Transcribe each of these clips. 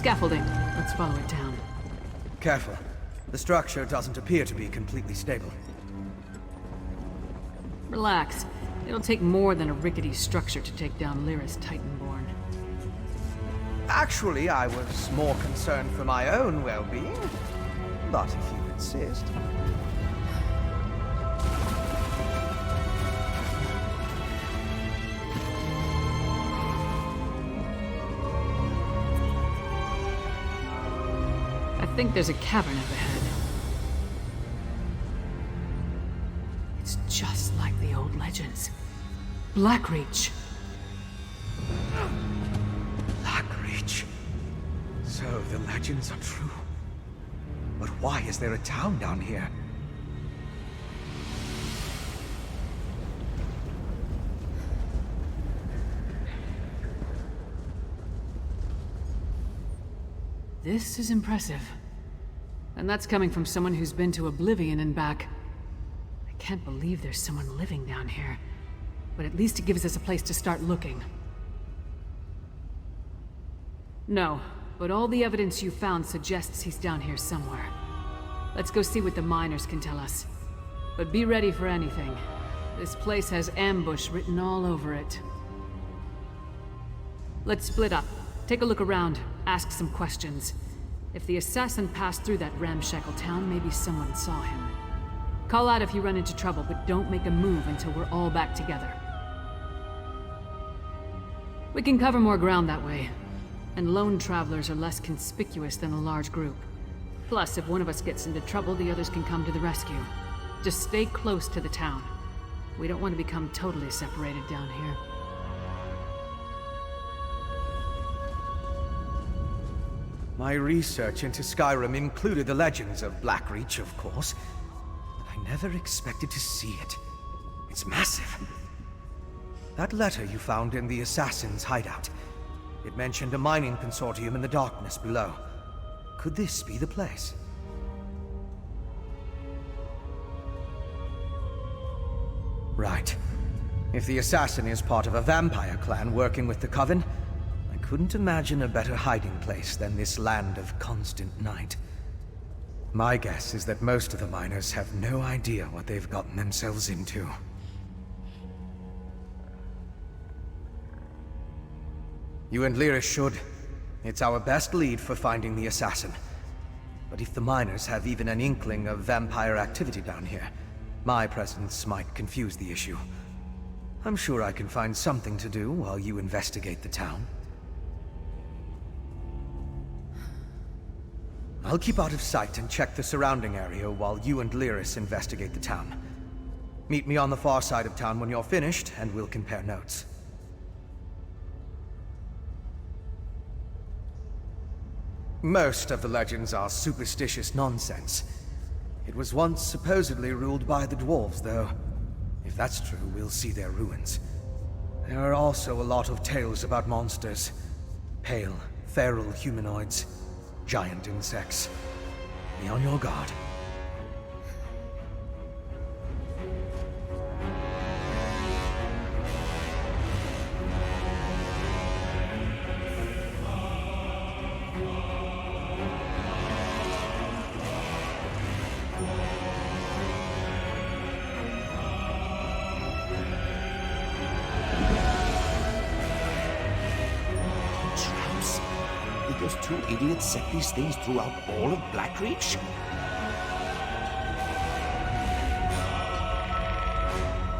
Scaffolding. Let's follow it down. Careful. The structure doesn't appear to be completely stable. Relax. It'll take more than a rickety structure to take down Lyris Titanborn. Actually, I was more concerned for my own well-being. But if you insist... I think there's a cavern up ahead. It's just like the old legends. Blackreach. Blackreach. So the legends are true. But why is there a town down here? This is impressive. And that's coming from someone who's been to Oblivion and back. I can't believe there's someone living down here. But at least it gives us a place to start looking. No, but all the evidence you found suggests he's down here somewhere. Let's go see what the miners can tell us. But be ready for anything. This place has ambush written all over it. Let's split up. Take a look around, ask some questions. If the assassin passed through that ramshackle town, maybe someone saw him. Call out if you run into trouble, but don't make a move until we're all back together. We can cover more ground that way, and lone travelers are less conspicuous than a large group. Plus, if one of us gets into trouble, the others can come to the rescue. Just stay close to the town. We don't want to become totally separated down here. My research into Skyrim included the legends of Blackreach, of course. But I never expected to see it. It's massive. That letter you found in the assassin's hideout. It mentioned a mining consortium in the darkness below. Could this be the place? Right. If the assassin is part of a vampire clan working with the Coven, I couldn't imagine a better hiding place than this land of constant night. My guess is that most of the miners have no idea what they've gotten themselves into. You and Lyris should. It's our best lead for finding the assassin. But if the miners have even an inkling of vampire activity down here, my presence might confuse the issue. I'm sure I can find something to do while you investigate the town. I'll keep out of sight and check the surrounding area while you and Lyris investigate the town. Meet me on the far side of town when you're finished, and we'll compare notes. Most of the legends are superstitious nonsense. It was once supposedly ruled by the dwarves, though. If that's true, we'll see their ruins. There are also a lot of tales about monsters. Pale, feral humanoids. Giant insects. Be on your guard. Those two idiots set these things throughout all of Blackreach?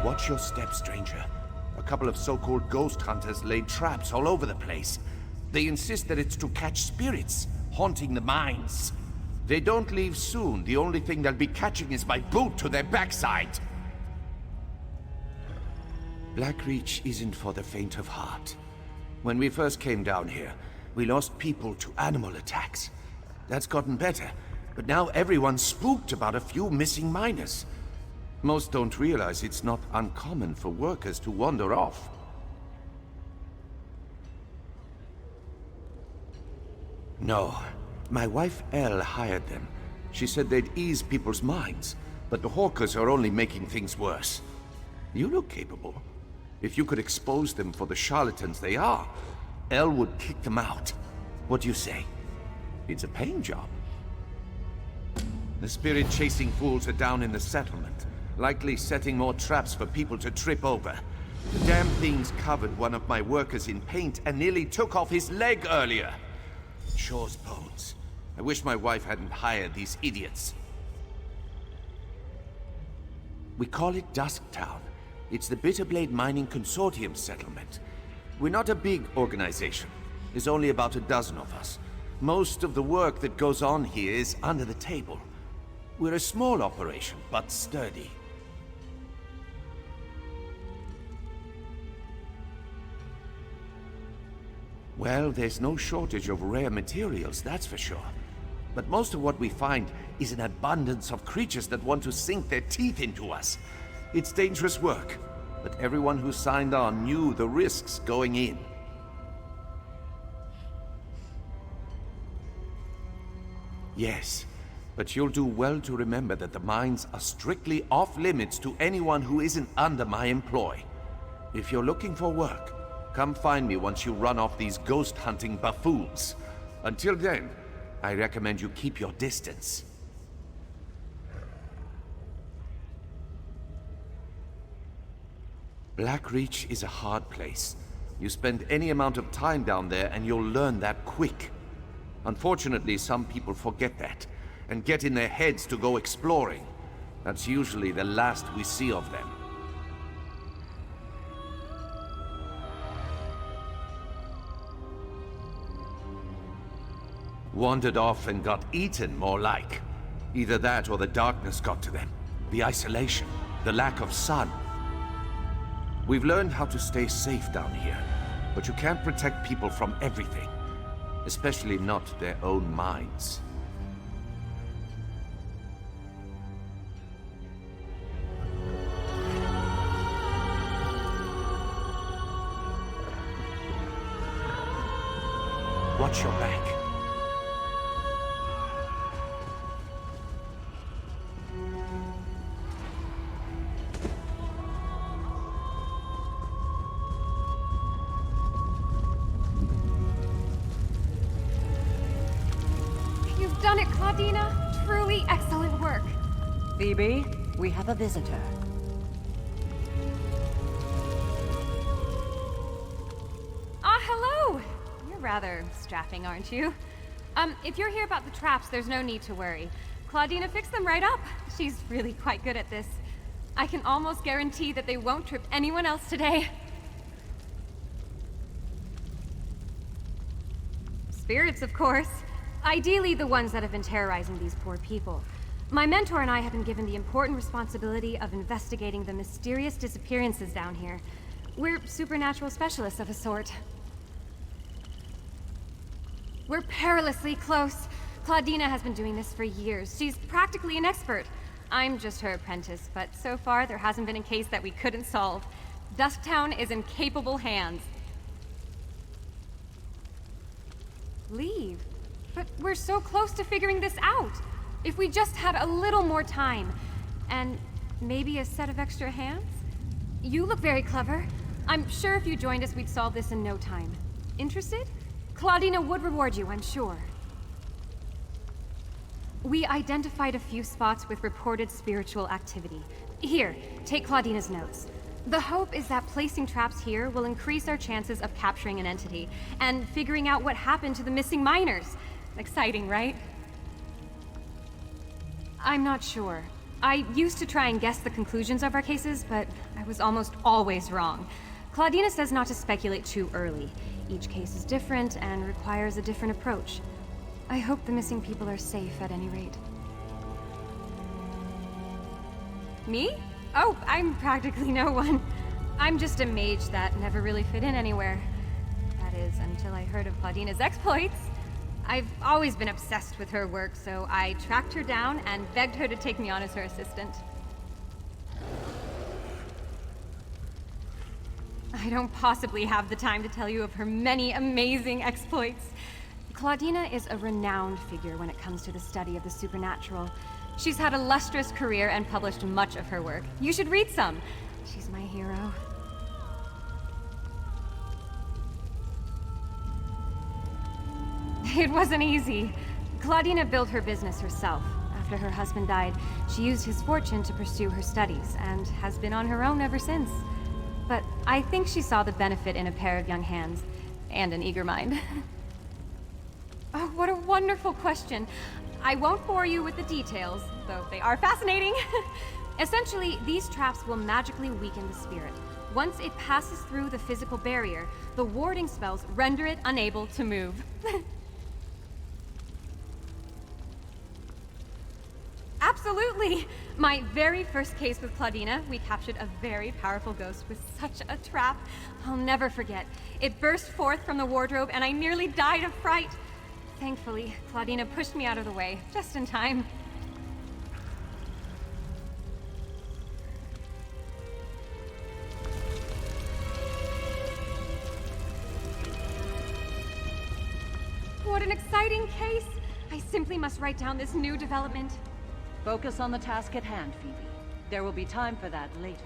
Watch your step, stranger. A couple of so-called ghost hunters laid traps all over the place. They insist that it's to catch spirits, haunting the mines. They don't leave soon. The only thing they'll be catching is my boot to their backside. Blackreach isn't for the faint of heart. When we first came down here, we lost people to animal attacks. That's gotten better, but now everyone's spooked about a few missing miners. Most don't realize it's not uncommon for workers to wander off. No, my wife Elle hired them. She said they'd ease people's minds, but the hawkers are only making things worse. You look capable. If you could expose them for the charlatans they are, Elle would kick them out. What do you say? It's a paying job. The spirit-chasing fools are down in the settlement, likely setting more traps for people to trip over. The damn things covered one of my workers in paint and nearly took off his leg earlier. Shore's bones. I wish my wife hadn't hired these idiots. We call it Dusktown. It's the Bitterblade Mining Consortium settlement. We're not a big organization. There's only about a dozen of us. Most of the work that goes on here is under the table. We're a small operation, but sturdy. Well, there's no shortage of rare materials, that's for sure. But most of what we find is an abundance of creatures that want to sink their teeth into us. It's dangerous work, but everyone who signed on knew the risks going in. Yes, but you'll do well to remember that the mines are strictly off-limits to anyone who isn't under my employ. If you're looking for work, come find me once you run off these ghost-hunting buffoons. Until then, I recommend you keep your distance. Blackreach is a hard place. You spend any amount of time down there and you'll learn that quick. Unfortunately, some people forget that and get in their heads to go exploring. That's usually the last we see of them. Wandered off and got eaten, more like. Either that or the darkness got to them. The isolation, the lack of sun. We've learned how to stay safe down here, but you can't protect people from everything. Especially not their own minds. Watch your back. Done it, Claudina. Truly excellent work. Phoebe, we have a visitor. Hello! You're rather strapping, aren't you? If you're here about the traps, there's no need to worry. Claudina fixed them right up. She's really quite good at this. I can almost guarantee that they won't trip anyone else today. Spirits, of course. Ideally, the ones that have been terrorizing these poor people. My mentor and I have been given the important responsibility of investigating the mysterious disappearances down here. We're supernatural specialists of a sort. We're perilously close. Claudina has been doing this for years. She's practically an expert. I'm just her apprentice, but so far there hasn't been a case that we couldn't solve. Dusktown is in capable hands. Leave? But we're so close to figuring this out. If we just had a little more time, and maybe a set of extra hands? You look very clever. I'm sure if you joined us, we'd solve this in no time. Interested? Claudina would reward you, I'm sure. We identified a few spots with reported spiritual activity. Here, take Claudina's notes. The hope is that placing traps here will increase our chances of capturing an entity, and figuring out what happened to the missing miners. Exciting, right? I'm not sure. I used to try and guess the conclusions of our cases, but I was almost always wrong. Claudina says not to speculate too early. Each case is different and requires a different approach. I hope the missing people are safe at any rate. Me? Oh, I'm practically no one. I'm just a mage that never really fit in anywhere. That is, until I heard of Claudina's exploits. I've always been obsessed with her work, so I tracked her down and begged her to take me on as her assistant. I don't possibly have the time to tell you of her many amazing exploits. Claudina is a renowned figure when it comes to the study of the supernatural. She's had a lustrous career and published much of her work. You should read some. She's my hero. It wasn't easy. Claudina built her business herself. After her husband died, she used his fortune to pursue her studies, and has been on her own ever since. But I think she saw the benefit in a pair of young hands, and an eager mind. Oh, what a wonderful question. I won't bore you with the details, though they are fascinating. Essentially, these traps will magically weaken the spirit. Once it passes through the physical barrier, the warding spells render it unable to move. Absolutely! My very first case with Claudina, we captured a very powerful ghost with such a trap. I'll never forget. It burst forth from the wardrobe and I nearly died of fright. Thankfully, Claudina pushed me out of the way, just in time. What an exciting case! I simply must write down this new development. Focus on the task at hand, Phoebe. There will be time for that later.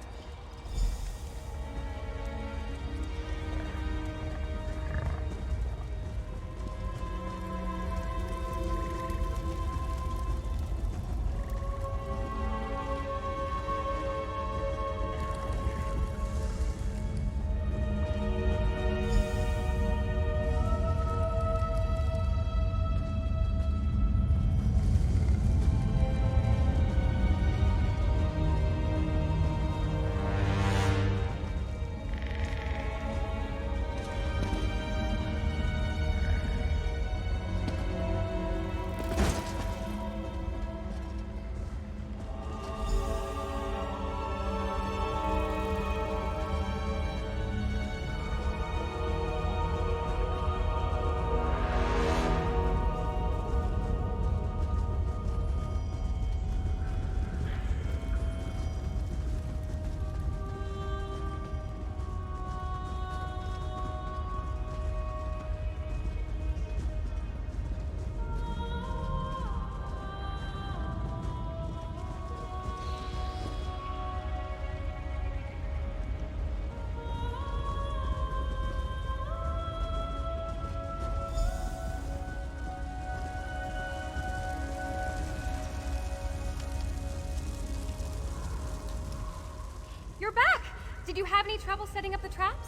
You're back! Did you have any trouble setting up the traps?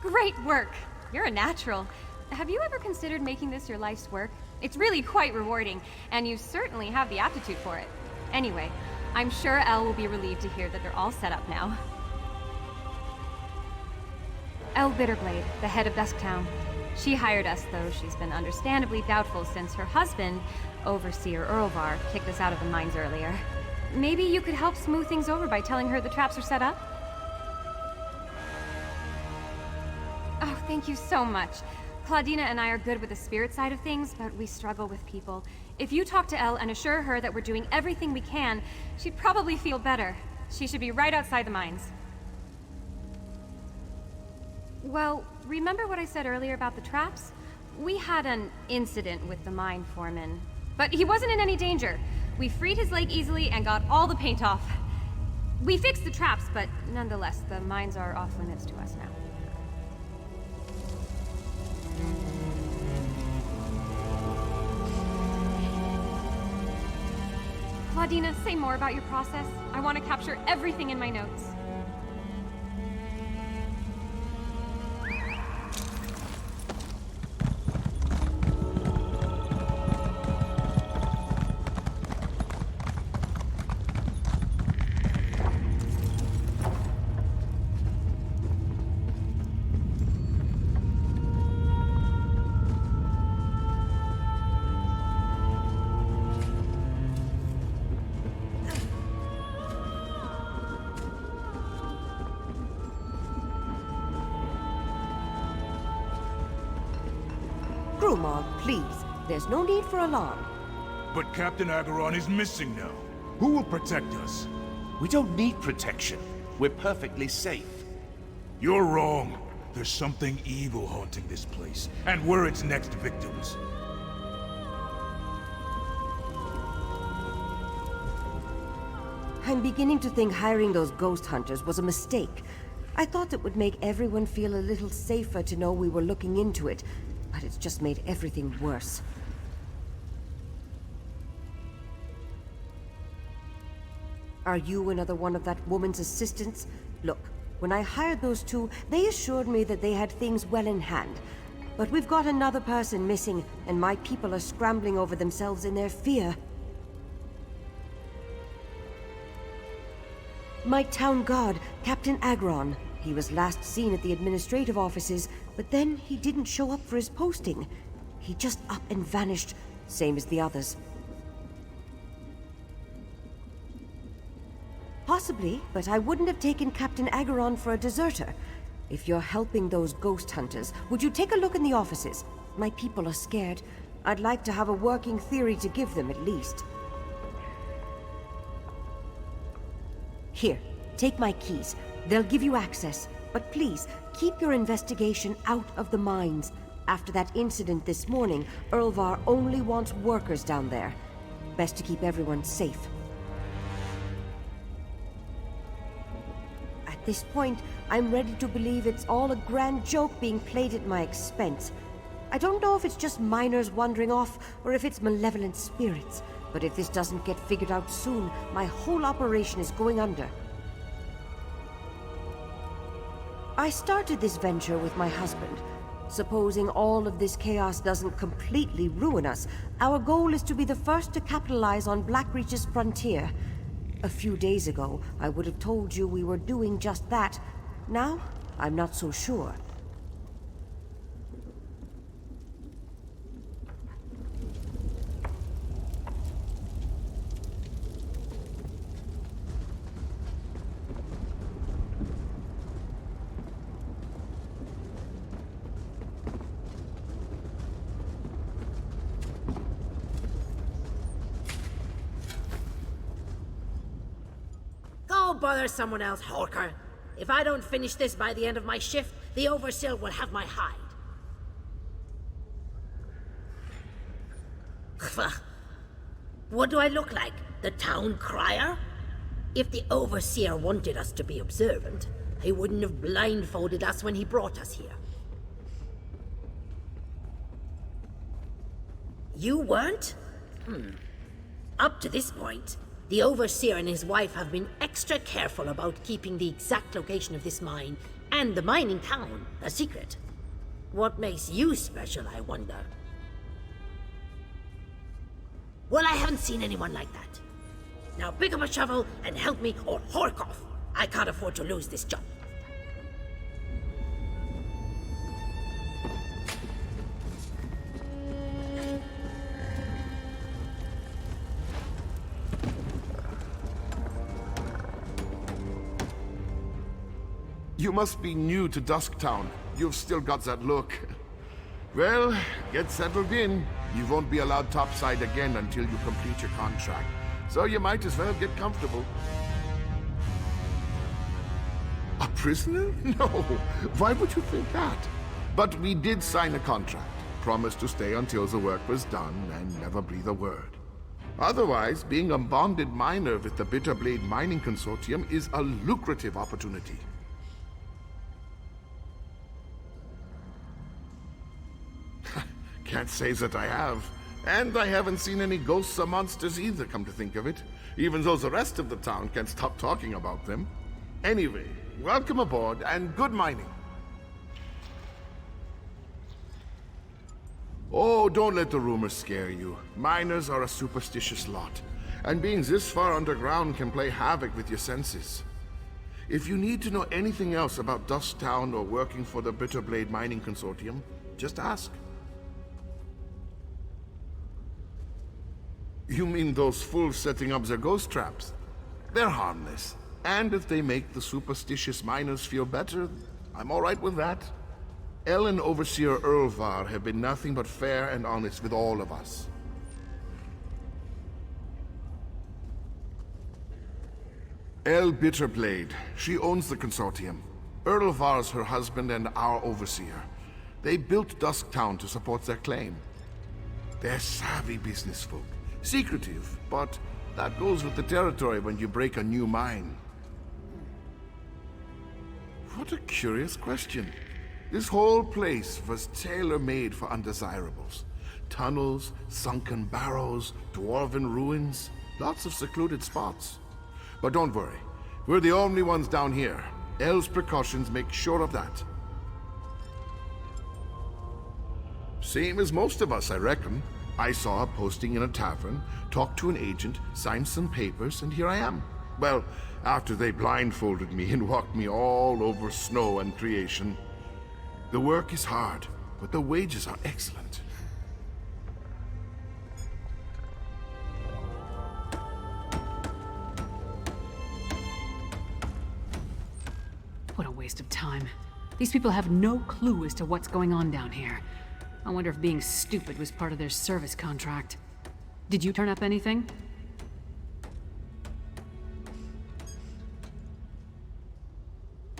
Great work! You're a natural. Have you ever considered making this your life's work? It's really quite rewarding, and you certainly have the aptitude for it. Anyway, I'm sure Elle will be relieved to hear that they're all set up now. Elle Bitterblade, the head of Dusktown. She hired us, though she's been understandably doubtful since her husband, Overseer Earlvar, kicked us out of the mines earlier. Maybe you could help smooth things over by telling her the traps are set up? Oh, thank you so much. Claudina and I are good with the spirit side of things, but we struggle with people. If you talk to Elle and assure her that we're doing everything we can, she'd probably feel better. She should be right outside the mines. Well, remember what I said earlier about the traps? We had an incident with the mine foreman, but he wasn't in any danger. We freed his leg easily and got all the paint off. We fixed the traps, but nonetheless, the mines are off limits to us now. Claudina, say more about your process. I want to capture everything in my notes. Greymoor, please. There's no need for alarm. But Captain Agaron is missing now. Who will protect us? We don't need protection. We're perfectly safe. You're wrong. There's something evil haunting this place, and we're its next victims. I'm beginning to think hiring those ghost hunters was a mistake. I thought it would make everyone feel a little safer to know we were looking into it. but it's just made everything worse. Are you another one of that woman's assistants? Look, when I hired those two, they assured me that they had things well in hand. But we've got another person missing, and my people are scrambling over themselves in their fear. My town guard, Captain Agron. He was last seen at the administrative offices, but then he didn't show up for his posting. He just up and vanished, same as the others. Possibly, but I wouldn't have taken Captain Agron for a deserter. If you're helping those ghost hunters, would you take a look in the offices? My people are scared. I'd like to have a working theory to give them, at least. Here, take my keys. They'll give you access. But please, keep your investigation out of the mines. After that incident this morning, Erlvar only wants workers down there. Best to keep everyone safe. At this point, I'm ready to believe it's all a grand joke being played at my expense. I don't know if it's just miners wandering off, or if it's malevolent spirits. But if this doesn't get figured out soon, my whole operation is going under. I started this venture with my husband. Supposing all of this chaos doesn't completely ruin us, our goal is to be the first to capitalize on Blackreach's frontier. A few days ago, I would have told you we were doing just that. Now, I'm not so sure. Go bother someone else, Horker. If I don't finish this by the end of my shift, the Overseer will have my hide. What do I look like? The town crier? If the Overseer wanted us to be observant, he wouldn't have blindfolded us when he brought us here. You weren't? Up to this point, the Overseer and his wife have been extra careful about keeping the exact location of this mine and the mining town a secret. What makes you special, I wonder? Well, I haven't seen anyone like that. Now pick up a shovel and help me or hork off. I can't afford to lose this job. You must be new to Dusktown. You've still got that look. Well, get settled in. You won't be allowed topside again until you complete your contract. So you might as well get comfortable. A prisoner? No. Why would you think that? But we did sign a contract. Promised to stay until the work was done and never breathe a word. Otherwise, being a bonded miner with the Bitterblade Mining Consortium is a lucrative opportunity. Can't say that I have. And I haven't seen any ghosts or monsters either, come to think of it. Even though the rest of the town can't stop talking about them. Anyway, welcome aboard and good mining. Oh, don't let the rumors scare you. Miners are a superstitious lot. And being this far underground can play havoc with your senses. If you need to know anything else about Dusktown or working for the Bitterblade Mining Consortium, just ask. You mean those fools setting up their ghost traps? They're harmless. And if they make the superstitious miners feel better, I'm all right with that. El and Overseer Erlvar have been nothing but fair and honest with all of us. El Bitterblade. She owns the consortium. Erlvar's her husband and our Overseer. They built Dusktown to support their claim. They're savvy business folk. Secretive, but that goes with the territory when you break a new mine. What a curious question. This whole place was tailor-made for undesirables. Tunnels, sunken barrows, dwarven ruins, lots of secluded spots. But don't worry, we're the only ones down here. El's precautions make sure of that. Same as most of us, I reckon. I saw a posting in a tavern, talked to an agent, signed some papers, and here I am. Well, after they blindfolded me and walked me all over snow and creation. The work is hard, but the wages are excellent. What a waste of time. These people have no clue as to what's going on down here. I wonder if being stupid was part of their service contract. Did you turn up anything?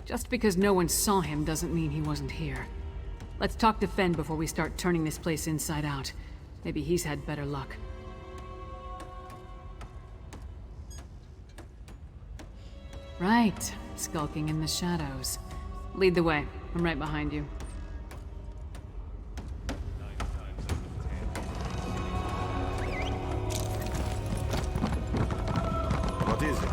Just because no one saw him doesn't mean he wasn't here. Let's talk to Fen before we start turning this place inside out. Maybe he's had better luck. Right, skulking in the shadows. Lead the way. I'm right behind you. What is it?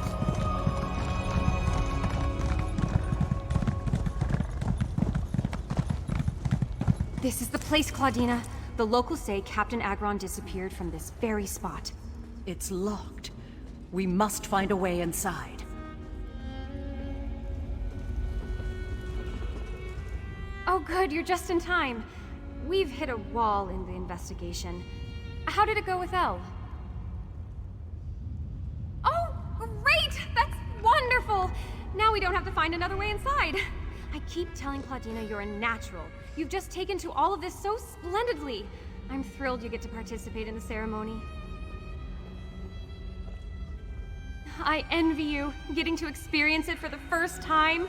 This is the place, Claudina. The locals say Captain Agron disappeared from this very spot. It's locked. We must find a way inside. Oh good, you're just in time. We've hit a wall in the investigation. How did it go with Elle? Oh, great! That's wonderful! Now we don't have to find another way inside. I keep telling Claudina you're a natural. You've just taken to all of this so splendidly. I'm thrilled you get to participate in the ceremony. I envy you, getting to experience it for the first time.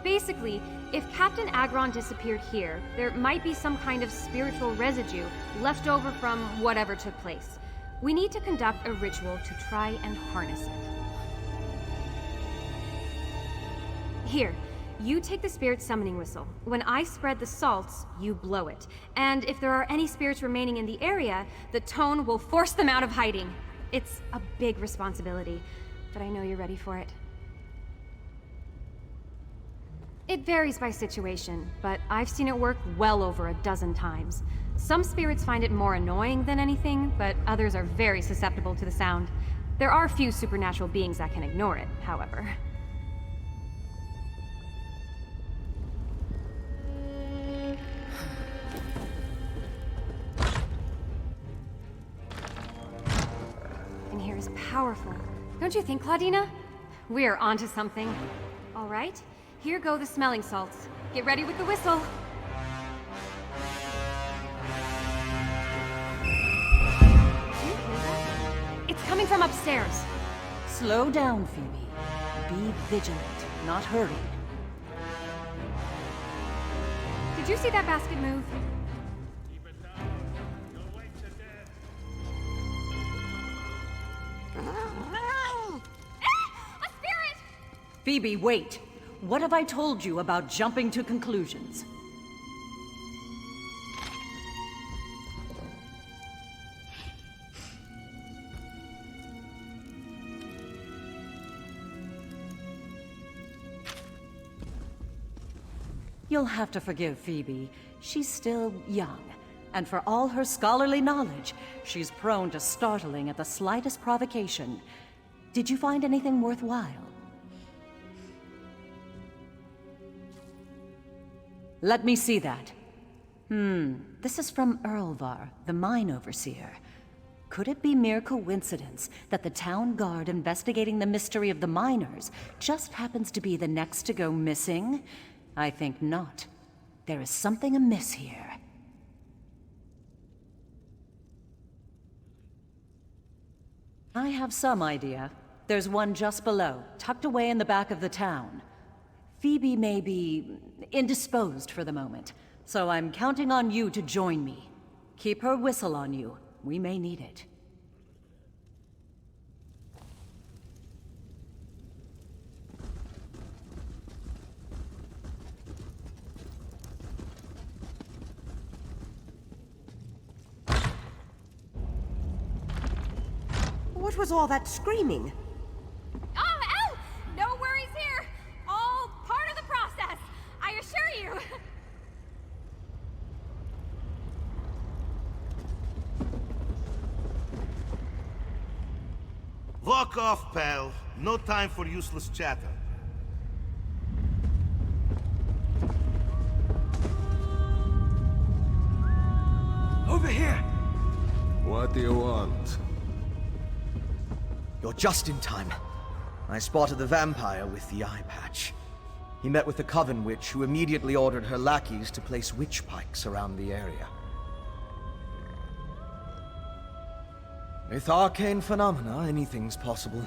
Basically, if Captain Agron disappeared here, there might be some kind of spiritual residue left over from whatever took place. We need to conduct a ritual to try and harness it. Here, you take the spirit summoning whistle. When I spread the salts, you blow it. And if there are any spirits remaining in the area, the tone will force them out of hiding. It's a big responsibility, but I know you're ready for it. It varies by situation, but I've seen it work well over a dozen times. Some spirits find it more annoying than anything, but others are very susceptible to the sound. There are few supernatural beings that can ignore it, however. And here is powerful. Don't you think, Claudina? We're onto something. All right. Here go the smelling salts. Get ready with the whistle. Do you hear that? It's coming from upstairs. Slow down, Phoebe. Be vigilant, not hurried. Did you see that basket move? Keep it down. You'll wait to death. A spirit! Phoebe, wait. What have I told you about jumping to conclusions? You'll have to forgive Phoebe. She's still young, and for all her scholarly knowledge, she's prone to startling at the slightest provocation. Did you find anything worthwhile? Let me see that. This is from Erlvar, the mine overseer. Could it be mere coincidence that the town guard investigating the mystery of the miners just happens to be the next to go missing? I think not. There is something amiss here. I have some idea. There's one just below, tucked away in the back of the town. Phoebe may be indisposed for the moment, so I'm counting on you to join me. Keep her whistle on you. We may need it. What was all that screaming? Oh, hell! No worries here! All part of the process, I assure you! Walk off, pal. No time for useless chatter. Over here! What do you want? You're just in time. I spotted the vampire with the eye patch. He met with the Coven Witch, who immediately ordered her lackeys to place witch pikes around the area. With arcane phenomena, anything's possible.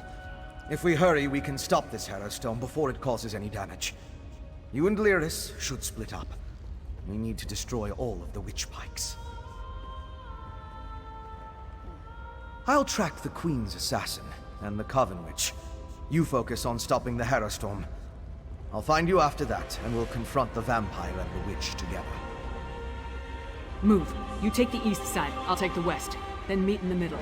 If we hurry, we can stop this Harrowstone before it causes any damage. You and Lyris should split up. We need to destroy all of the witch pikes. I'll track the Queen's assassin and the Coven Witch. You focus on stopping the Harrowstorm. I'll find you after that, and we'll confront the vampire and the witch together. Move. You take the east side, I'll take the west. Then meet in the middle.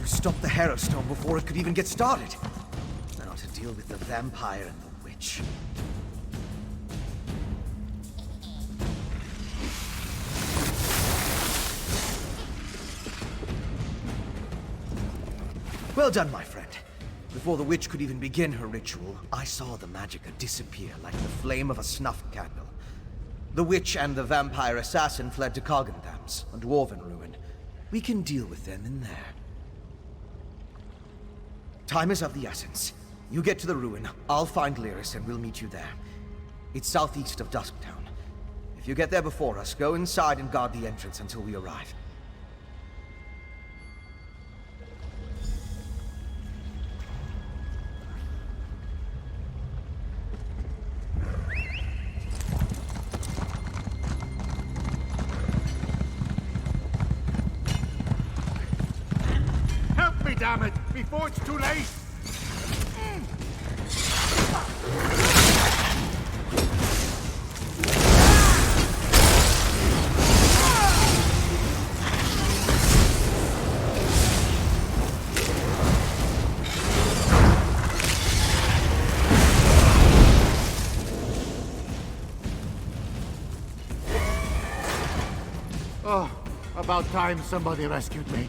Stop the Harrowstone before it could even get started. Now to deal with the vampire and the witch. Well done, my friend. Before the witch could even begin her ritual, I saw the magicka disappear like the flame of a snuff candle. The witch and the vampire assassin fled to Coggindams, a dwarven ruin. We can deal with them in there. Time is of the essence. You get to the ruin, I'll find Lyris and we'll meet you there. It's southeast of Dusktown. If you get there before us, go inside and guard the entrance until we arrive. Help me, damn it! Before it's too late! About time somebody rescued me.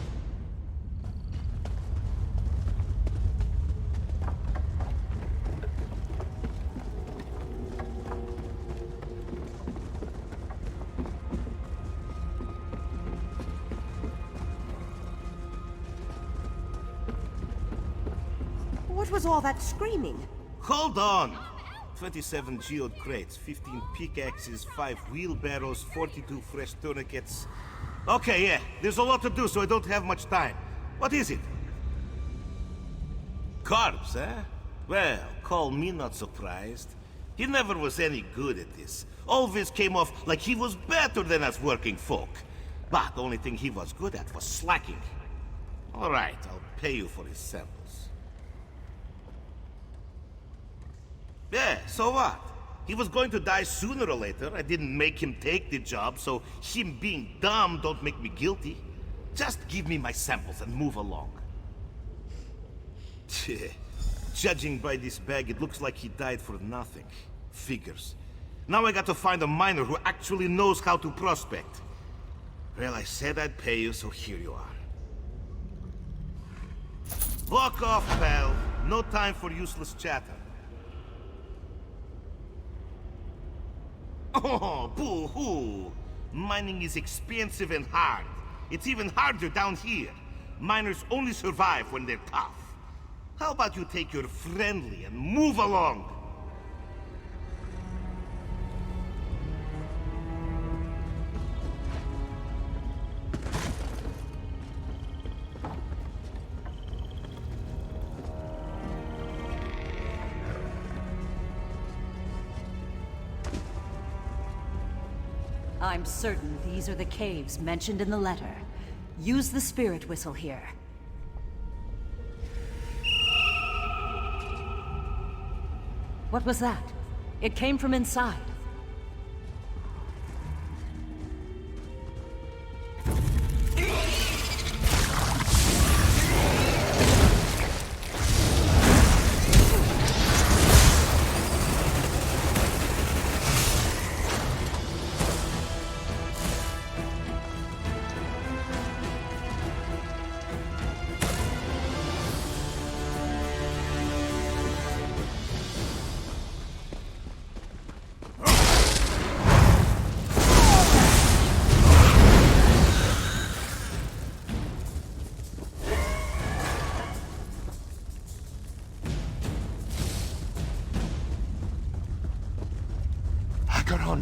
What was all that screaming? Hold on! 27 geode crates, 15 pickaxes, 5 wheelbarrows, 42 fresh tourniquets. Okay, yeah, there's a lot to do, so I don't have much time. What is it? Corpse, eh? Well, call me not surprised. He never was any good at this. Always came off like he was better than us working folk. But the only thing he was good at was slacking. Alright, I'll pay you for his samples. Yeah, so what? He was going to die sooner or later. I didn't make him take the job, so him being dumb don't make me guilty. Just give me my samples and move along. Judging by this bag, it looks like he died for nothing. Figures. Now I got to find a miner who actually knows how to prospect. Well, I said I'd pay you, so here you are. Walk off, pal. No time for useless chatter. Oh, boo-hoo! Mining is expensive and hard. It's even harder down here. Miners only survive when they're tough. How about you take your friendly and move along? I'm certain these are the caves mentioned in the letter. Use the spirit whistle here. What was that? It came from inside.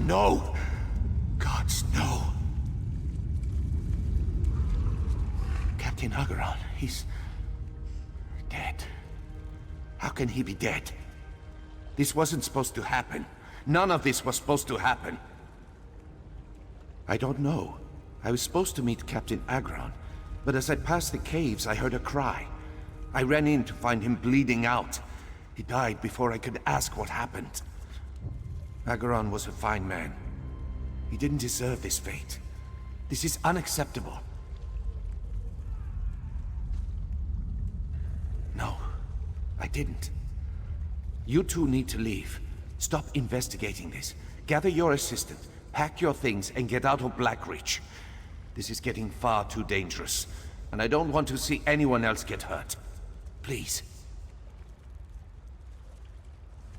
No! Gods, no! Captain Agaron, he's... dead. How can he be dead? This wasn't supposed to happen. None of this was supposed to happen. I don't know. I was supposed to meet Captain Agaron, but as I passed the caves, I heard a cry. I ran in to find him bleeding out. He died before I could ask what happened. Agaron was a fine man. He didn't deserve this fate. This is unacceptable. No, I didn't. You two need to leave. Stop investigating this. Gather your assistant, pack your things, and get out of Blackreach. This is getting far too dangerous, and I don't want to see anyone else get hurt. Please.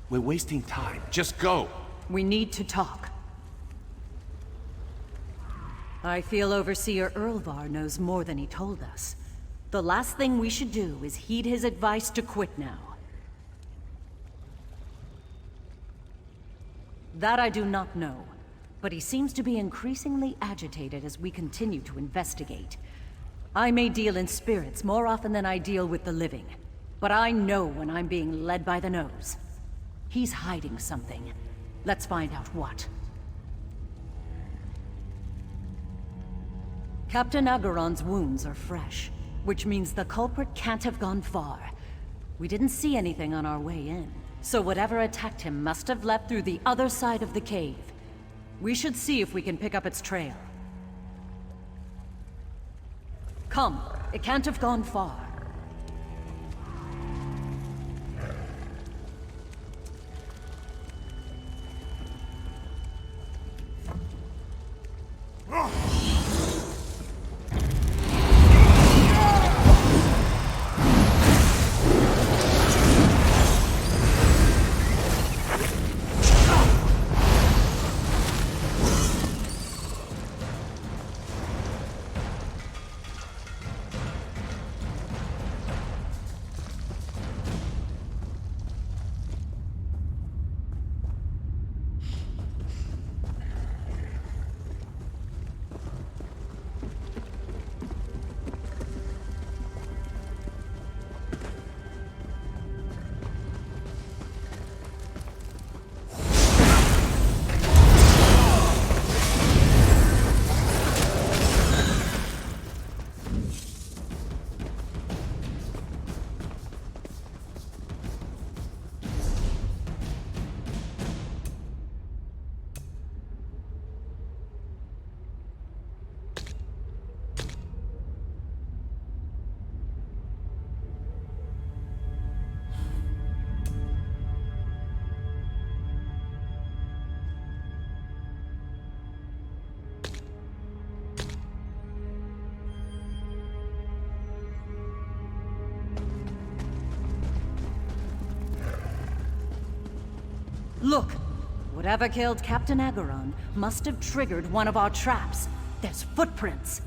We're wasting time. Just go! We need to talk. I feel Overseer Earlvar knows more than he told us. The last thing we should do is heed his advice to quit now. That I do not know, but he seems to be increasingly agitated as we continue to investigate. I may deal in spirits more often than I deal with the living, but I know when I'm being led by the nose. He's hiding something. Let's find out what. Captain Agaron's wounds are fresh, which means the culprit can't have gone far. We didn't see anything on our way in, so whatever attacked him must have leapt through the other side of the cave. We should see if we can pick up its trail. Come, it can't have gone far. Look! Whatever killed Captain Agaron must have triggered one of our traps. There's footprints.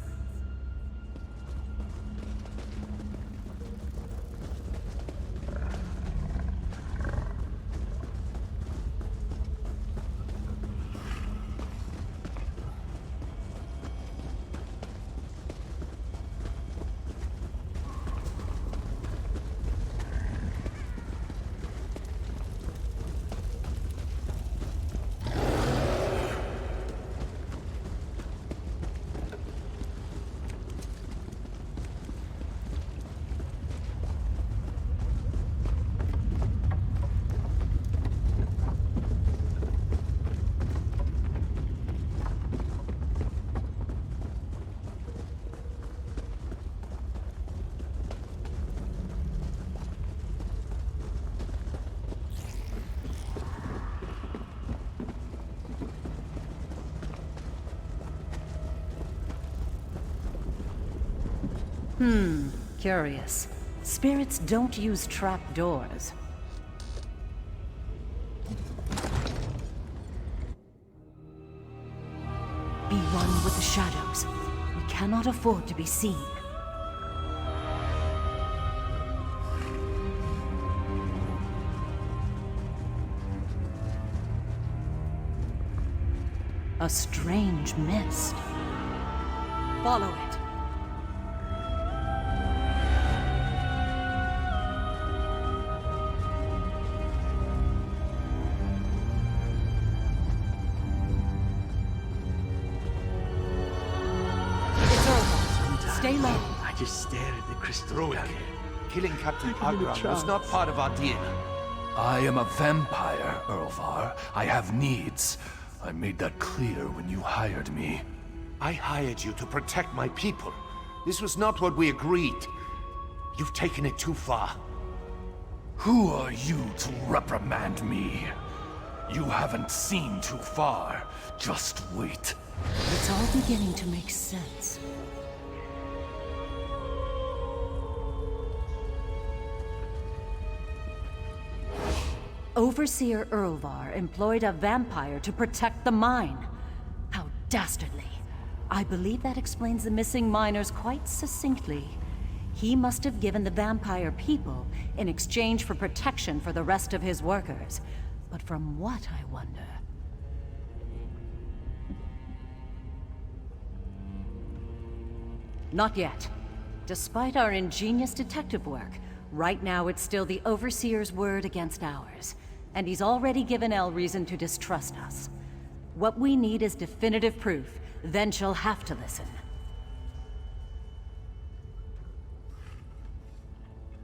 Curious. Spirits don't use trapdoors. Be one with the shadows. We cannot afford to be seen. A strange mist. Follow it. Stay low. I just stare at the crystal. Ruin. Killing Captain Agaron was not part of our deal. I am a vampire, Erlvar. I have needs. I made that clear when you hired me. I hired you to protect my people. This was not what we agreed. You've taken it too far. Who are you to reprimand me? You haven't seen too far. Just wait. It's all beginning to make sense. Overseer Erlvar employed a vampire to protect the mine. How dastardly. I believe that explains the missing miners quite succinctly. He must have given the vampire people in exchange for protection for the rest of his workers. But from what, I wonder? Not yet. Despite our ingenious detective work, right now it's still the Overseer's word against ours. And he's already given Elle reason to distrust us. What we need is definitive proof, then she'll have to listen.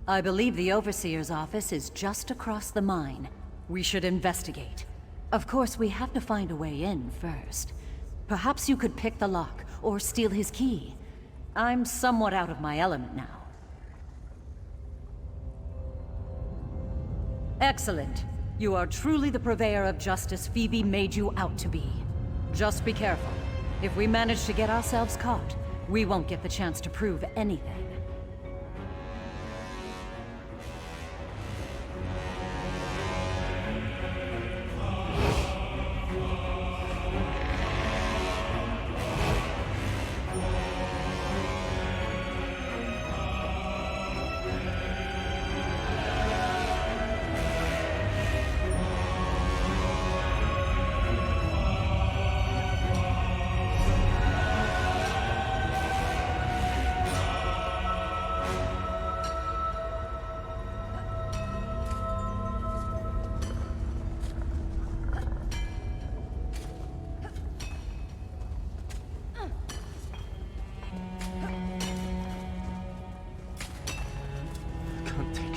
I believe the Overseer's office is just across the mine. We should investigate. Of course, we have to find a way in first. Perhaps you could pick the lock, or steal his key. I'm somewhat out of my element now. Excellent. You are truly the purveyor of justice Phoebe made you out to be. Just be careful. If we manage to get ourselves caught, we won't get the chance to prove anything.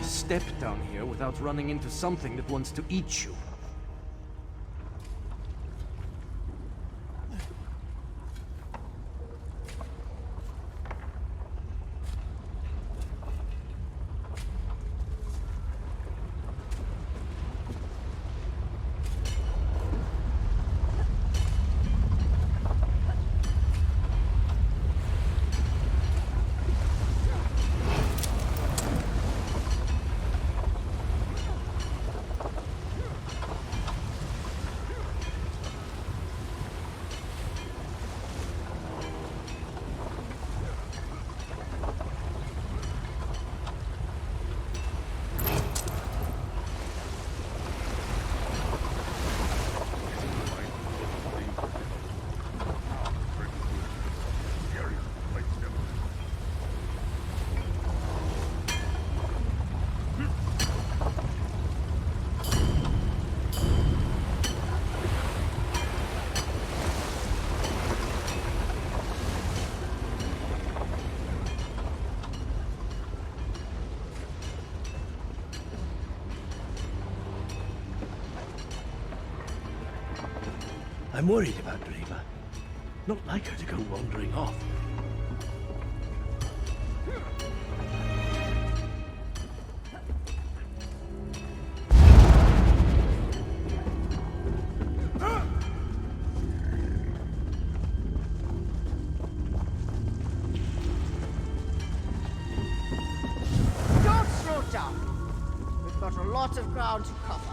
Step down here without running into something that wants to eat you. I'm worried about Dreamer. Not like her to go wandering off. Don't slow down. We've got a lot of ground to cover.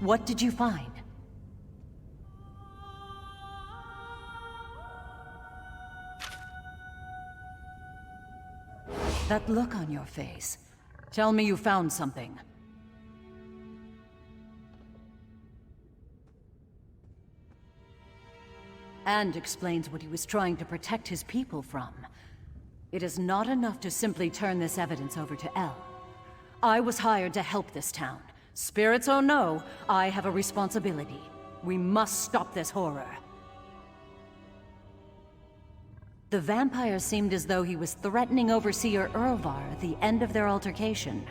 What did you find? That look on your face. Tell me you found something. And explains what he was trying to protect his people from. It is not enough to simply turn this evidence over to El. I was hired to help this town. Spirits or no, I have a responsibility. We must stop this horror. The vampire seemed as though he was threatening Overseer Erlvar at the end of their altercation.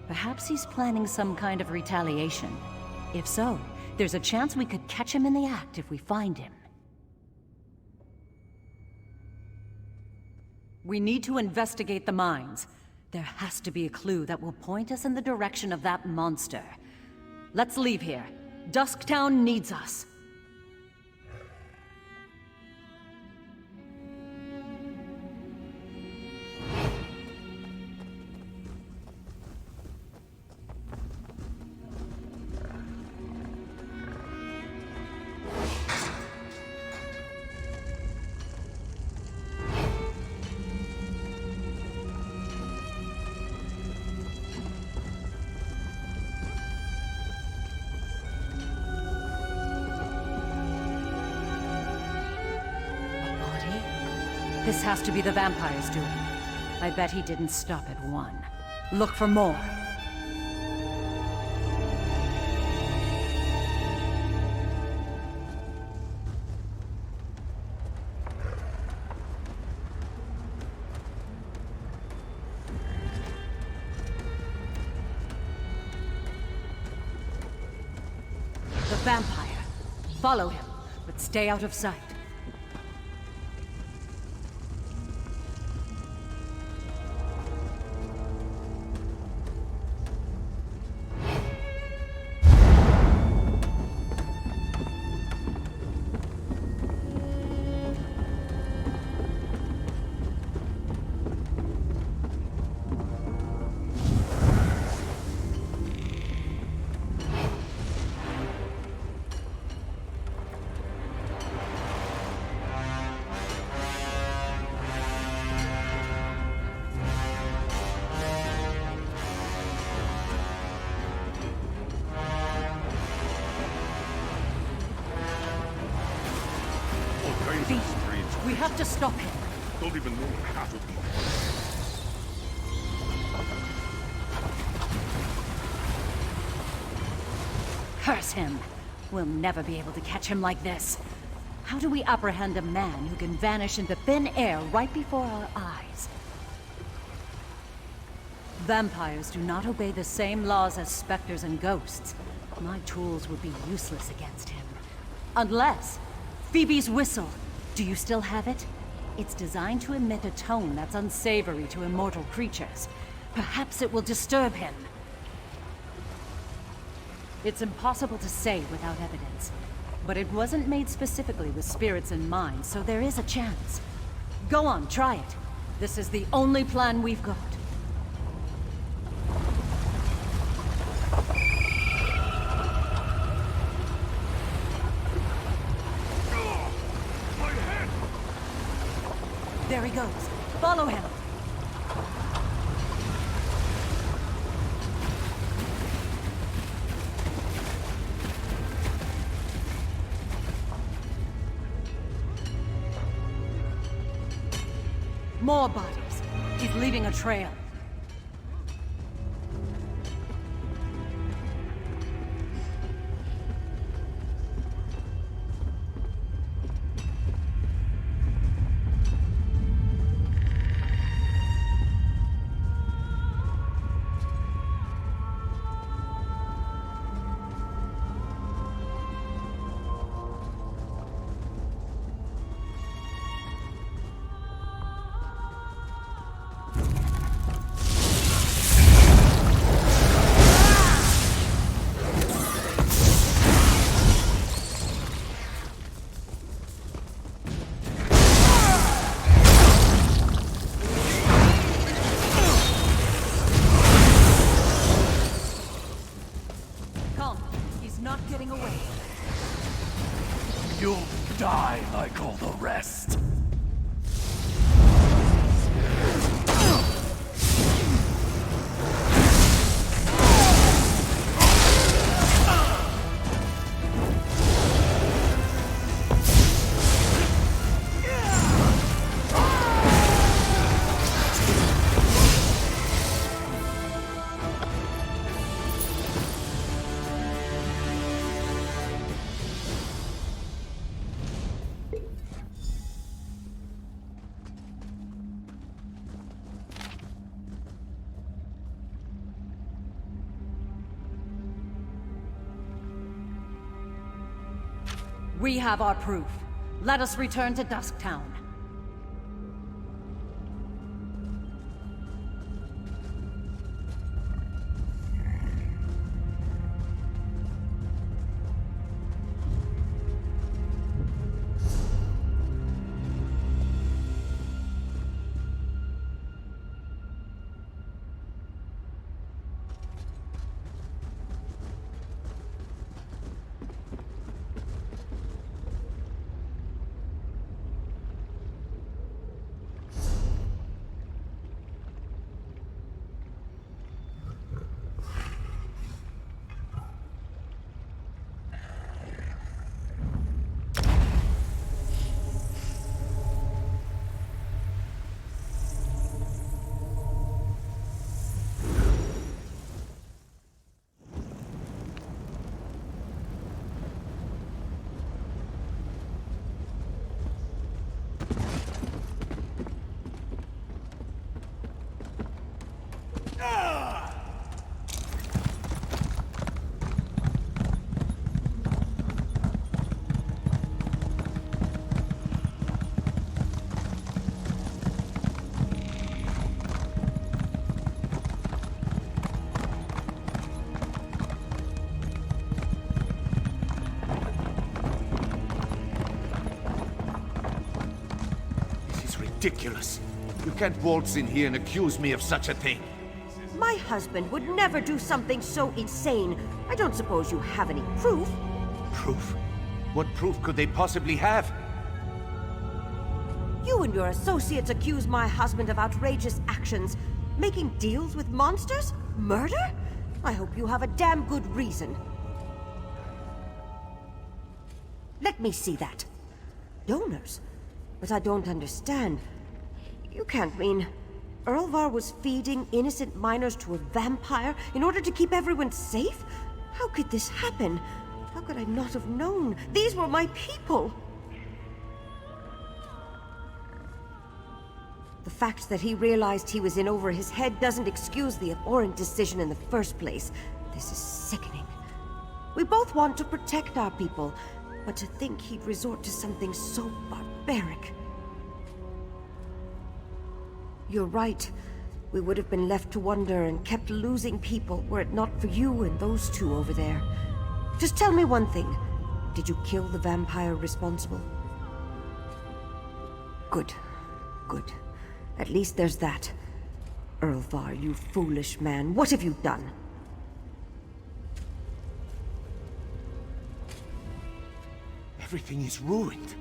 Perhaps he's planning some kind of retaliation. If so, there's a chance we could catch him in the act if we find him. We need to investigate the mines. There has to be a clue that will point us in the direction of that monster. Let's leave here. Dusktown needs us. This has to be the vampire's doing. I bet he didn't stop at one. Look for more. The vampire. Follow him, but stay out of sight. We have to stop him. Don't even know half of them. Curse him. We'll never be able to catch him like this. How do we apprehend a man who can vanish into thin air right before our eyes? Vampires do not obey the same laws as specters and ghosts. My tools would be useless against him. Unless... Phoebe's whistle. Do you still have it? It's designed to emit a tone that's unsavory to immortal creatures. Perhaps it will disturb him. It's impossible to say without evidence. But it wasn't made specifically with spirits in mind, so there is a chance. Go on, try it. This is the only plan we've got. There he goes. Follow him. More bodies. He's leaving a trail. You'll die like all the rest. We have our proof. Let us return to Dusktown. Ridiculous. You can't waltz in here and accuse me of such a thing. My husband would never do something so insane. I don't suppose you have any proof? Proof? What proof could they possibly have? You and your associates accuse my husband of outrageous actions. Making deals with monsters? Murder? I hope you have a damn good reason. Let me see that. Donors? But I don't understand. You can't mean... Erlvar was feeding innocent miners to a vampire in order to keep everyone safe? How could this happen? How could I not have known? These were my people! The fact that he realized he was in over his head doesn't excuse the abhorrent decision in the first place. This is sickening. We both want to protect our people, but to think he'd resort to something so barbaric. You're right. We would have been left to wonder and kept losing people were it not for you and those two over there. Just tell me one thing. Did you kill the vampire responsible? Good. Good. At least there's that. Erlvar, you foolish man. What have you done? Everything is ruined.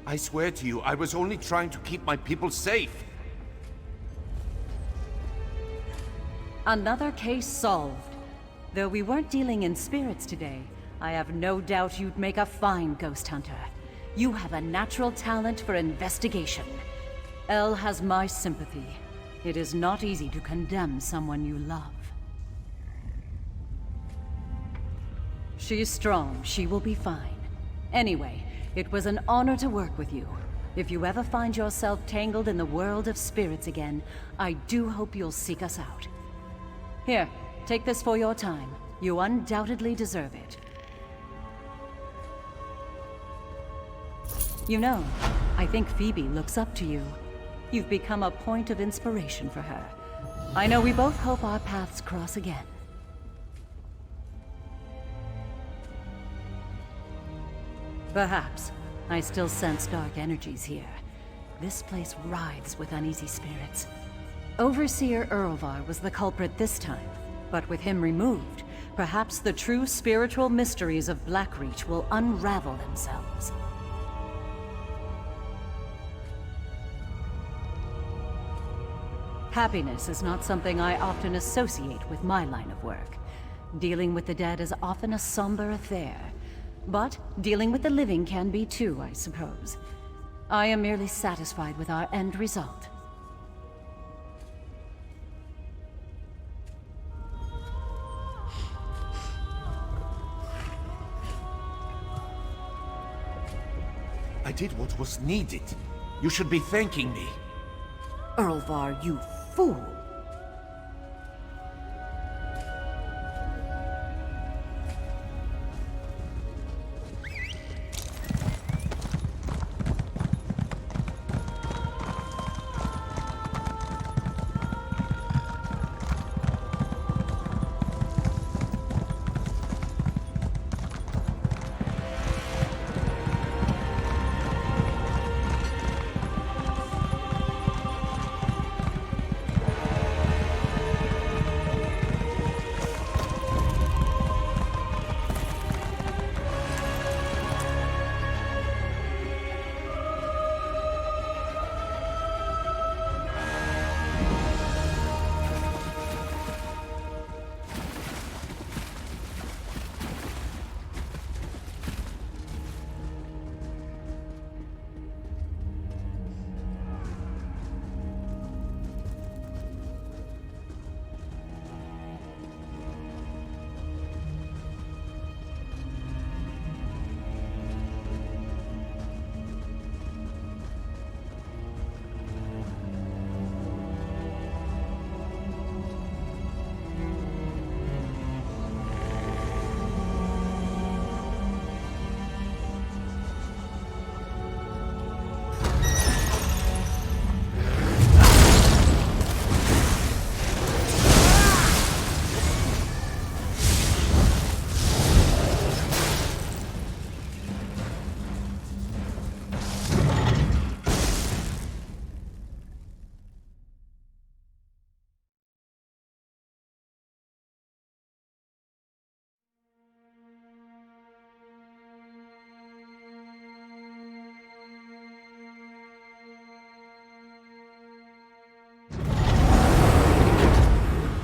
I swear to you, I was only trying to keep my people safe. Another case solved. Though we weren't dealing in spirits today, I have no doubt you'd make a fine ghost hunter. You have a natural talent for investigation. Elle has my sympathy. It is not easy to condemn someone you love. She is strong. She will be fine. Anyway, it was an honor to work with you. If you ever find yourself tangled in the world of spirits again, I do hope you'll seek us out. Here, take this for your time. You undoubtedly deserve it. You know, I think Phoebe looks up to you. You've become a point of inspiration for her. I know we both hope our paths cross again. Perhaps. I still sense dark energies here. This place writhes with uneasy spirits. Overseer Earlvar was the culprit this time, but with him removed, perhaps the true spiritual mysteries of Blackreach will unravel themselves. Happiness is not something I often associate with my line of work. Dealing with the dead is often a somber affair. But dealing with the living can be too, I suppose. I am merely satisfied with our end result. I did what was needed. You should be thanking me. Earlvar, you fool!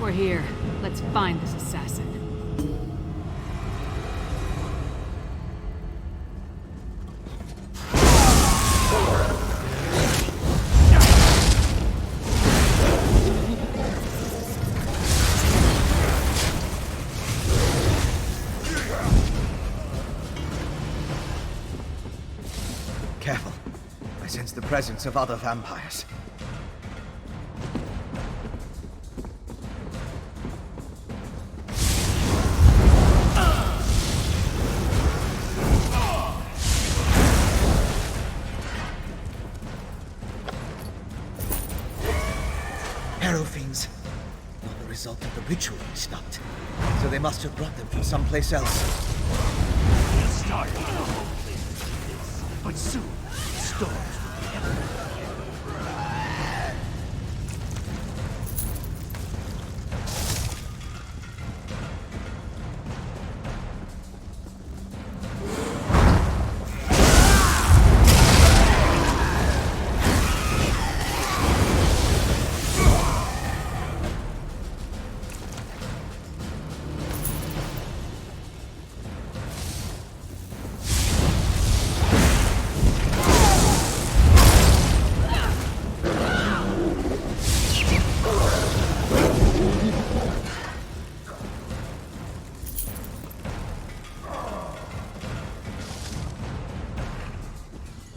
We're here. Let's find this assassin. Careful. I sense the presence of other vampires. Fiends. Not the result of the ritual we stopped. So they must have brought them from someplace else. We'll start in a whole place like this, but soon, storms will be everywhere.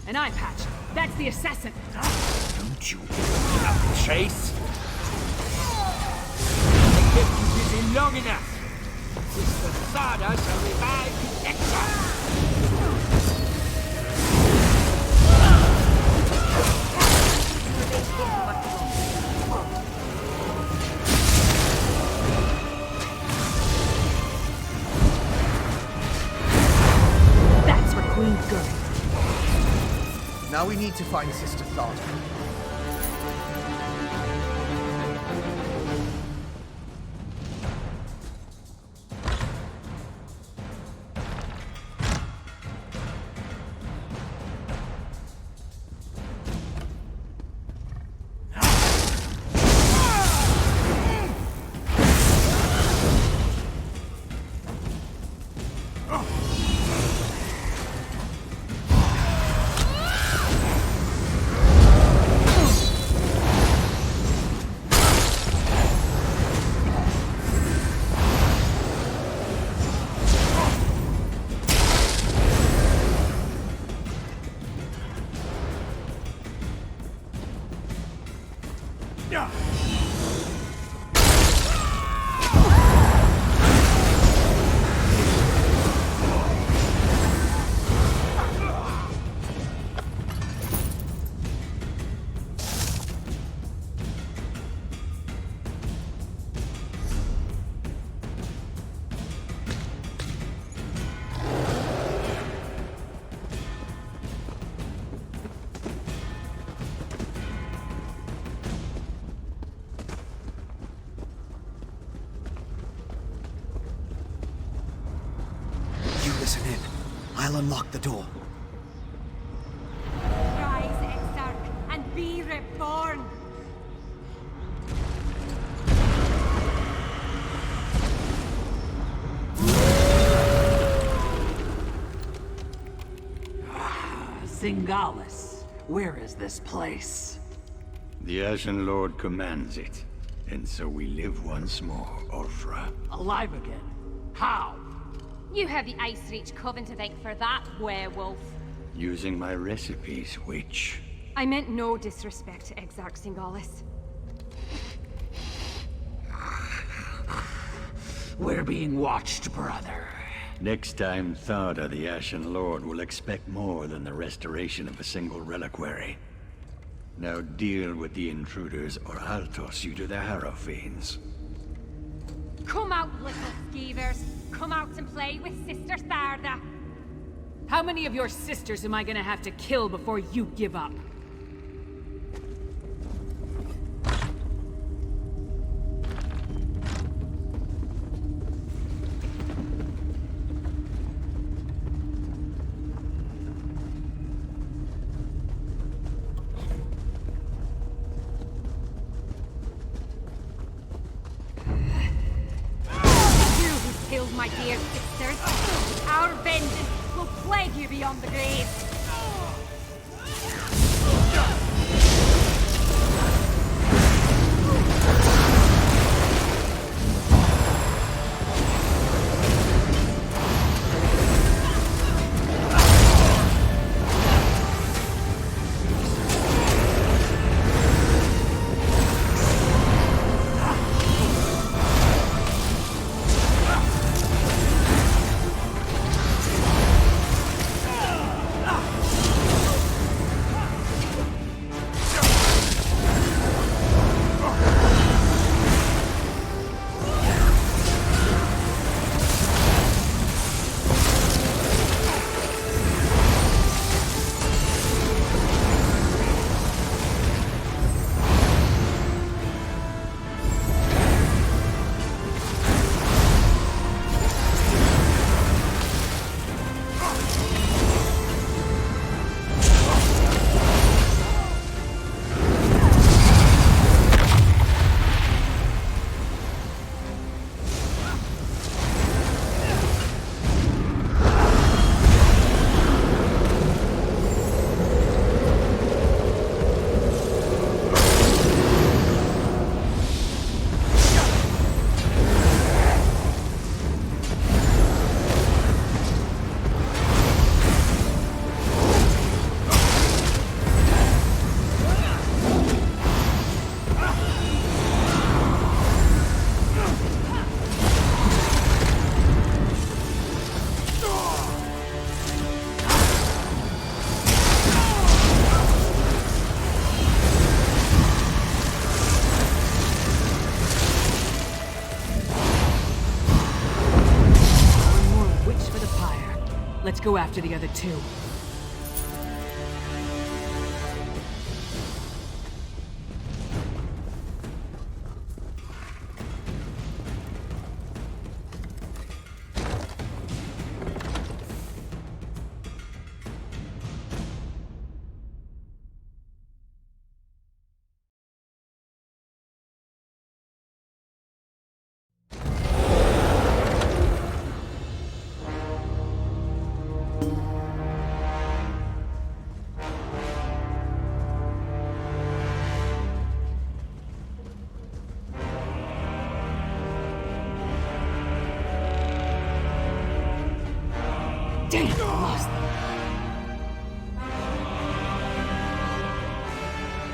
An eye patch. That's the assassin. Don't you interrupt the chase? I kept you busy long enough. Sister Sada shall revive the exile. That's for Queen Gurren. Now we need to find Sister Thada. Listen in. I'll unlock the door. Rise, Exarch, and be reborn! Singalis, where is this place? The Ashen Lord commands it, and so we live once more, Ulfra. Alive again? How? You have the Ice Reach Coven to thank for that, werewolf. Using my recipes, witch. I meant no disrespect to Exarch Singalis. We're being watched, brother. Next time, Thada, the Ashen Lord, will expect more than the restoration of a single reliquary. Now deal with the intruders, or I'll toss you to the Harrow Fiends. Come out, little skeevers. Come out and play with Sister Tharda. How many of your sisters am I gonna have to kill before you give up? Killed my dear sisters. Our vengeance will plague you beyond the grave. Let's go after the other two. Damn, I lost them.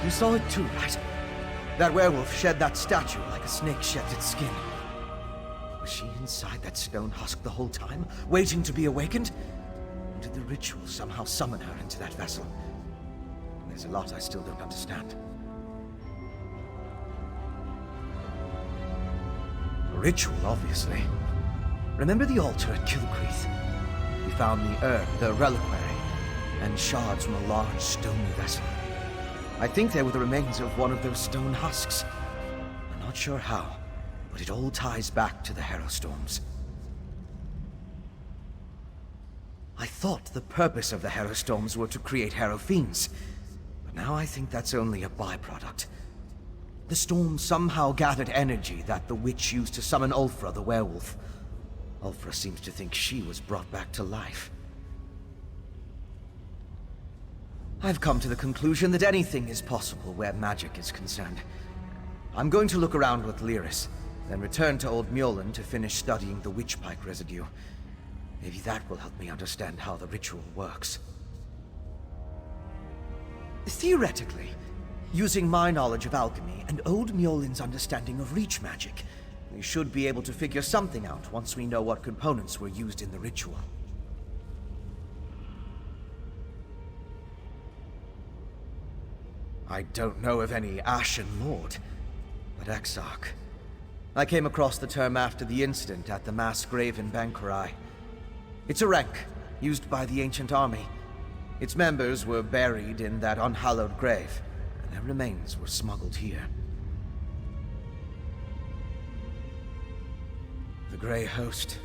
You saw it too, right? That werewolf shed that statue like a snake sheds its skin. Was she inside that stone husk the whole time, waiting to be awakened? Or did the ritual somehow summon her into that vessel? There's a lot I still don't understand. A ritual, obviously. Remember the altar at Kilcreath? We found the urn, the reliquary, and shards from a large stone vessel. I think they were the remains of one of those stone husks. I'm not sure how, but it all ties back to the Harrowstorms. I thought the purpose of the Harrowstorms were to create Harrow Fiends, but now I think that's only a byproduct. The storm somehow gathered energy that the witch used to summon Ulfra the werewolf. Ulfra seems to think she was brought back to life. I've come to the conclusion that anything is possible where magic is concerned. I'm going to look around with Lyris, then return to Old Mjolnir to finish studying the witchpike residue. Maybe that will help me understand how the ritual works. Theoretically, using my knowledge of alchemy and Old Mjolnir's understanding of reach magic, we should be able to figure something out once we know what components were used in the ritual. I don't know of any Ashen Lord, but Exarch. I came across the term after the incident at the mass grave in Bankurai. It's a rank, used by the ancient army. Its members were buried in that unhallowed grave, and their remains were smuggled here. The Grey Host.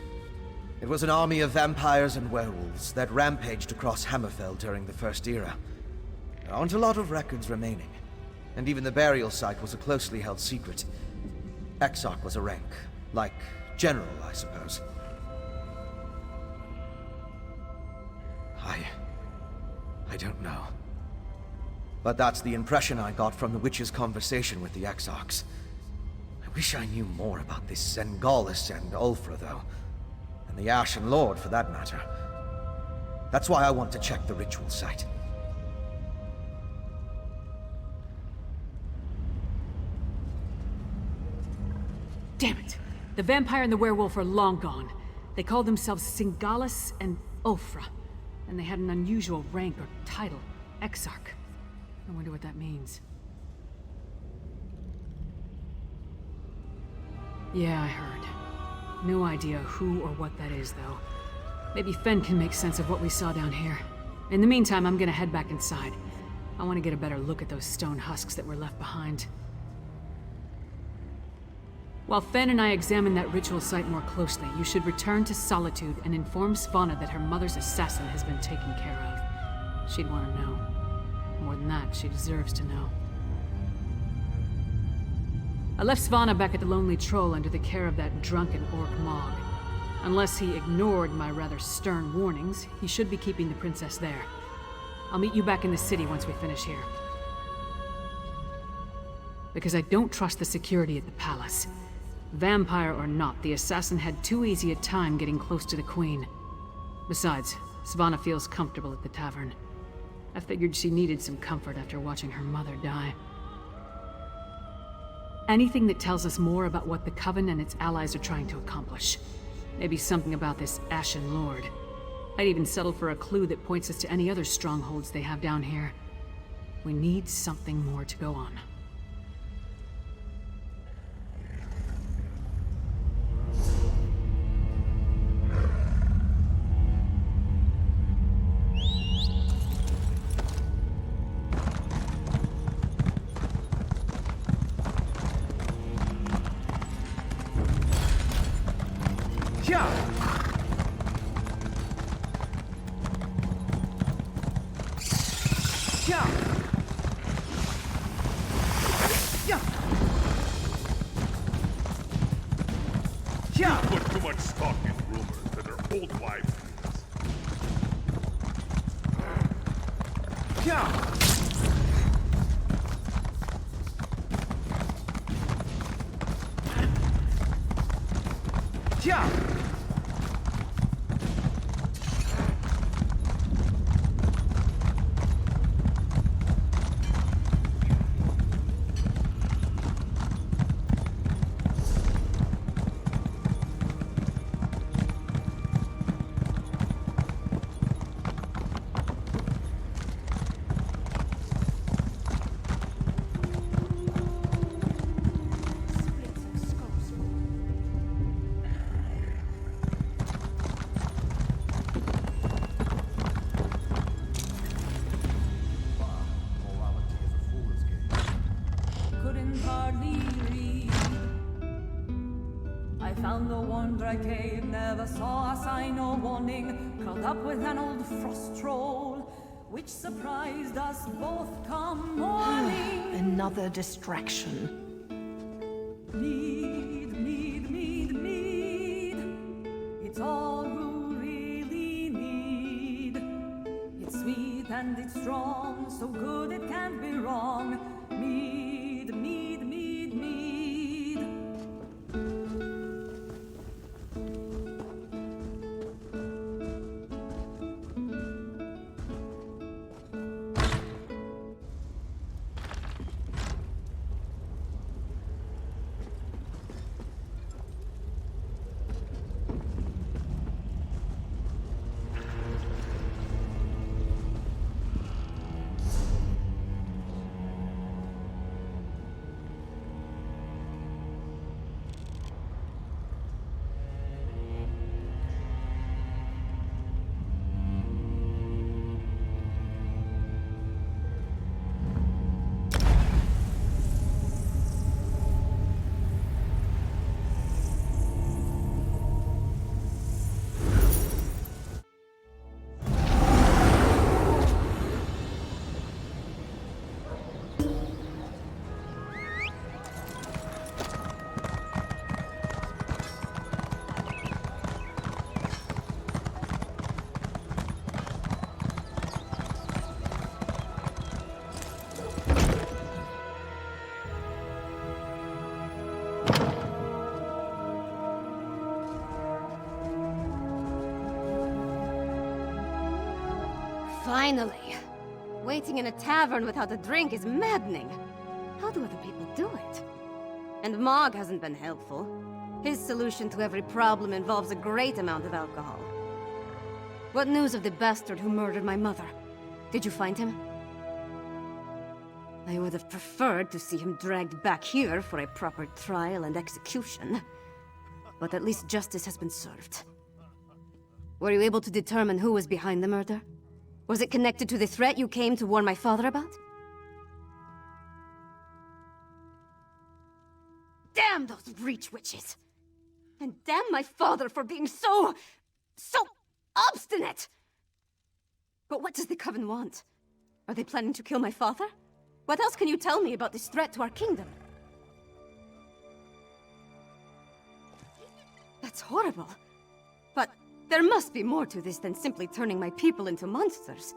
It was an army of vampires and werewolves that rampaged across Hammerfell during the First Era. There aren't a lot of records remaining, and even the burial site was a closely held secret. Exarch was a rank, like General, I suppose. I don't know. But that's the impression I got from the witch's conversation with the Exarchs. I wish I knew more about this Sengalis and Ulfra, though. And the Ashen Lord, for that matter. That's why I want to check the ritual site. Damn it! The vampire and the werewolf are long gone. They called themselves Sengalis and Ulfra. And they had an unusual rank or title, Exarch. I wonder what that means. Yeah, I heard. No idea who or what that is, though. Maybe Fen can make sense of what we saw down here. In the meantime, I'm gonna head back inside. I want to get a better look at those stone husks that were left behind. While Fen and I examine that ritual site more closely, you should return to Solitude and inform Svanna that her mother's assassin has been taken care of. She'd want to know. More than that, she deserves to know. I left Svanna back at the Lonely Troll under the care of that drunken orc Mog. Unless he ignored my rather stern warnings, he should be keeping the princess there. I'll meet you back in the city once we finish here. Because I don't trust the security at the palace. Vampire or not, the assassin had too easy a time getting close to the Queen. Besides, Svanna feels comfortable at the tavern. I figured she needed some comfort after watching her mother die. Anything that tells us more about what the Coven and its allies are trying to accomplish. Maybe something about this Ashen Lord. I'd even settle for a clue that points us to any other strongholds they have down here. We need something more to go on. You put too much stock in rumors that are old wives' Found the Wandra cave, never saw a sign or warning. Curled up with an old frost troll, which surprised us both come morning. Another distraction. Mead, mead, mead, mead. It's all you really need. It's sweet and it's strong, so good it can't be wrong. Mead, mead, mead, mead. Finally! Waiting in a tavern without a drink is maddening. How do other people do it? And Mog hasn't been helpful. His solution to every problem involves a great amount of alcohol. What news of the bastard who murdered my mother? Did you find him? I would have preferred to see him dragged back here for a proper trial and execution. But at least justice has been served. Were you able to determine who was behind the murder? Was it connected to the threat you came to warn my father about? Damn those Breach witches! And damn my father for being so obstinate! But what does the Coven want? Are they planning to kill my father? What else can you tell me about this threat to our kingdom? That's horrible. But there must be more to this than simply turning my people into monsters.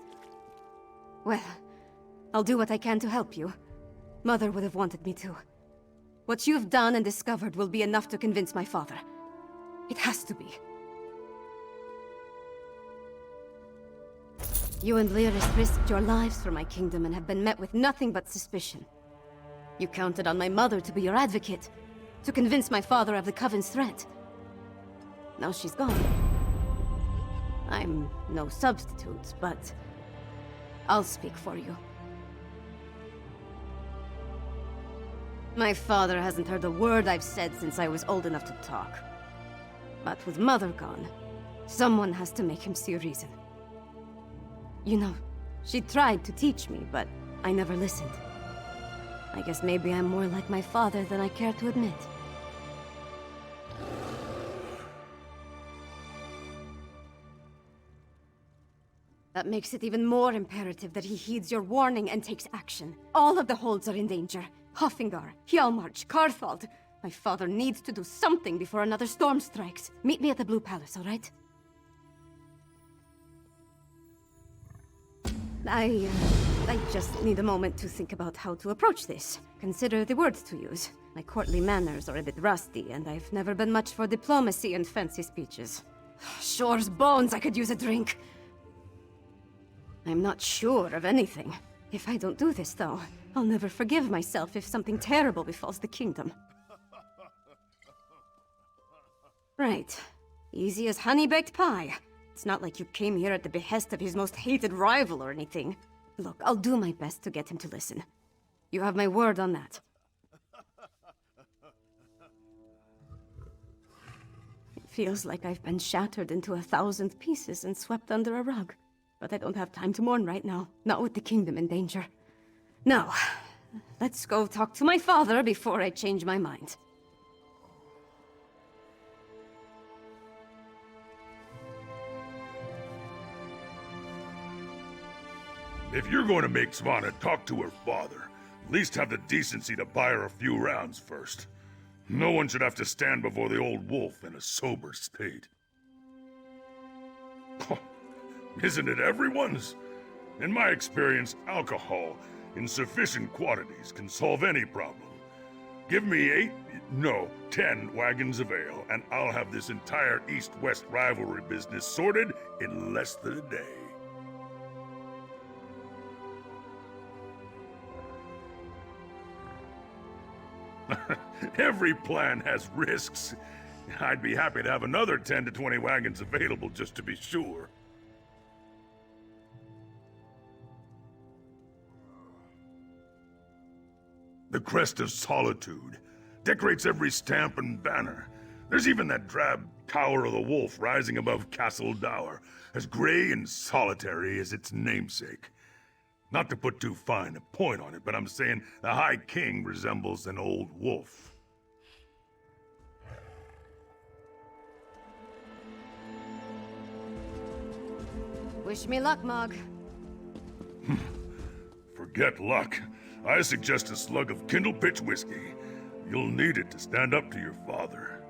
Well, I'll do what I can to help you. Mother would have wanted me to. What you've done and discovered will be enough to convince my father. It has to be. You and Lyris risked your lives for my kingdom and have been met with nothing but suspicion. You counted on my mother to be your advocate, to convince my father of the Coven's threat. Now she's gone. I'm no substitute, but I'll speak for you. My father hasn't heard a word I've said since I was old enough to talk. But with Mother gone, someone has to make him see reason. You know, she tried to teach me, but I never listened. I guess maybe I'm more like my father than I care to admit. That makes it even more imperative that he heeds your warning and takes action. All of the holds are in danger. Hoffingar, Hjalmarch, Karthald. My father needs to do something before another storm strikes. Meet me at the Blue Palace, all right? I just need a moment to think about how to approach this. Consider the words to use. My courtly manners are a bit rusty, and I've never been much for diplomacy and fancy speeches. Shore's bones, I could use a drink. I'm not sure of anything. If I don't do this, though, I'll never forgive myself if something terrible befalls the kingdom. Right. Easy as honey-baked pie. It's not like you came here at the behest of his most hated rival or anything. Look, I'll do my best to get him to listen. You have my word on that. It feels like I've been shattered into 1,000 pieces and swept under a rug. But I don't have time to mourn right now, not with the kingdom in danger. Now, let's go talk to my father before I change my mind. If you're going to make Svanna talk to her father, at least have the decency to buy her a few rounds first. No one should have to stand before the old wolf in a sober state. Isn't it everyone's? In my experience, alcohol in sufficient quantities can solve any problem. Give me 10 wagons of ale, and I'll have this entire East-West rivalry business sorted in less than a day. Every plan has risks. I'd be happy to have another 10 to 20 wagons available just to be sure. The crest of Solitude decorates every stamp and banner. There's even that drab Tower of the Wolf rising above Castle Dower, as gray and solitary as its namesake. Not to put too fine a point on it, but I'm saying the High King resembles an old wolf. Wish me luck, Mog. Forget luck. I suggest a slug of Kindle Pitch whiskey. You'll need it to stand up to your father.